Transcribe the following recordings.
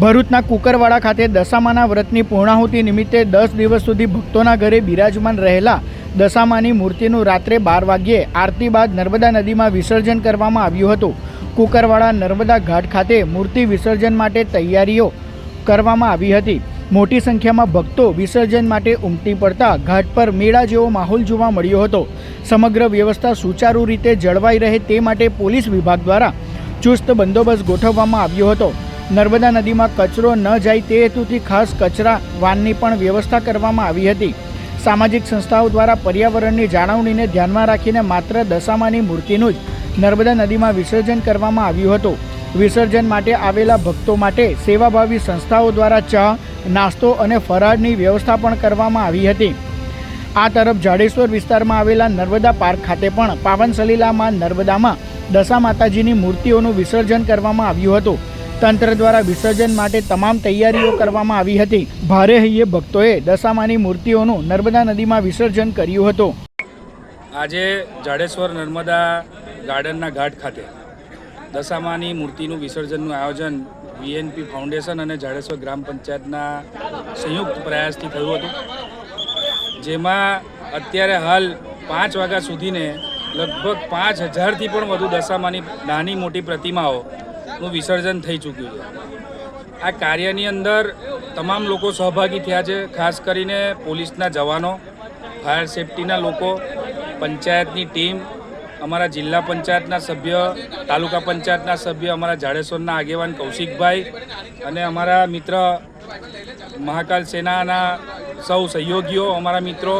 ભરૂચના કુકરવાડા ખાતે દશામાના વ્રતની પૂર્ણાહુતિ નિમિત્તે 10 દિવસ સુધી ભક્તોના ઘરે બિરાજમાન રહેલા દશામાની મૂર્તિનું રાત્રે 12 વાગ્યે આરતી બાદ નર્મદા નદીમાં વિસર્જન કરવામાં આવ્યું હતું। કુકરવાડા નર્મદા ઘાટ ખાતે મૂર્તિ વિસર્જન માટે તૈયારીઓ કરવામાં આવી હતી। મોટી સંખ્યામાં ભક્તો વિસર્જન માટે ઉમટી પડતા ઘાટ પર મેળા જેવો માહોલ જોવા મળ્યો હતો। સમગ્ર વ્યવસ્થા સુચારુ રીતે જળવાઈ રહે તે માટે પોલીસ વિભાગ દ્વારા ચુસ્ત બંદોબસ્ત ગોઠવવામાં આવ્યો હતો। નર્મદા નદીમાં કચરો ન જાય તે હેતુથી ખાસ કચરા વાનની પણ વ્યવસ્થા કરવામાં આવી હતી। સામાજિક સંસ્થાઓ દ્વારા પર્યાવરણની જાળવણીને ધ્યાનમાં રાખીને માત્ર દશામાની મૂર્તિનું જ નર્મદા નદીમાં વિસર્જન કરવામાં આવ્યું હતું। વિસર્જન માટે આવેલા ભક્તો માટે સેવાભાવી સંસ્થાઓ દ્વારા ચા, નાસ્તો અને ફરાળની વ્યવસ્થા પણ કરવામાં આવી હતી। આ તરફ જાડેશ્વર વિસ્તારમાં આવેલા નર્મદા પાર્ક ખાતે પણ પાવન સલીલામાં નર્મદામાં દશા માતાજીની મૂર્તિઓનું વિસર્જન કરવામાં આવ્યું હતું। તંત્ર દ્વારા વિસર્જન માટે તમામ તૈયારીઓ કરવામાં આવી હતી। ભારે હૈયે ભક્તોએ દશામાની મૂર્તિઓનું નર્મદા નદીમાં વિસર્જન કર્યું હતું। આજે જાડેશ્વર નર્મદા ગાર્ડનના ઘાટ ખાતે દશામાની મૂર્તિનું વિસર્જનનું આયોજન વીએનપી ફાઉન્ડેશન અને જાડેશ્વર ગ્રામ પંચાયતના સંયુક્ત પ્રયાસથી થયું હતું, જેમાં અત્યારે હાલ 5 વાગ્યા સુધીને લગભગ 5000થી પણ વધુ દશામાની નાની મોટી પ્રતિમાઓનું વિસર્જન થઈ ચૂક્યું છે। આ કાર્યની અંદર તમામ લોકો સહભાગી થયા છે, ખાસ કરીને પોલીસના જવાનો, ફાયર સેફટીના લોકો, પંચાયતની ટીમ, અમારા જિલ્લા પંચાયતના સભ્ય, તાલુકા પંચાયતના સભ્ય, અમારા જાડેશ્વરના આગેવાન કૌશિકભાઈ અને અમારા મિત્ર મહાકાલ સેનાના સૌ સહયોગીઓ, અમારા મિત્રો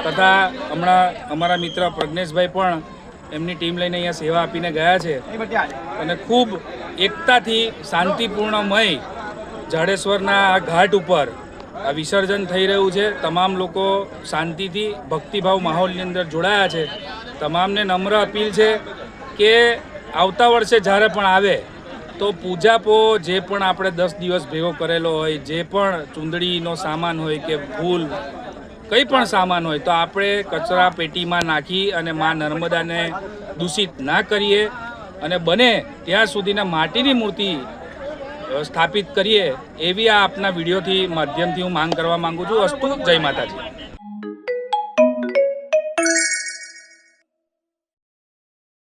તથા હમણાં અમારા મિત્ર પ્રજ્ઞેશભાઈ પણ એમની ટીમ લઈને અહીંયા સેવા આપીને ગયા છે અને ખૂબ એકતાથી શાંતિપૂર્ણમય જાડેશ્વરના આ ઘાટ ઉપર આ વિસર્જન થઈ રહ્યું છે। તમામ લોકો શાંતિથી ભક્તિભાવ માહોલની અંદર જોડાયા છે। તમામને નમ્ર અપીલ છે કે આવતા વર્ષે જ્યારે પણ આવે તો પૂજાપો જે પણ આપણે 10 દિવસ ભેગો કરેલો હોય, જે પણ ચૂંદડીનો સામાન હોય કે ફૂલ કંઈ પણ સામાન હોય તો આપણે કચરા પેટીમાં નાખી અને મા નર્મદાને દૂષિત ના કરીએ અને બને ત્યાં સુધીના માટીની મૂર્તિ સ્થાપિત કરીએ એવી આ આપના વિડીયોથી માધ્યમથી હું માંગ કરવા માંગુ છું। અસ્તુ, જય માતાજી।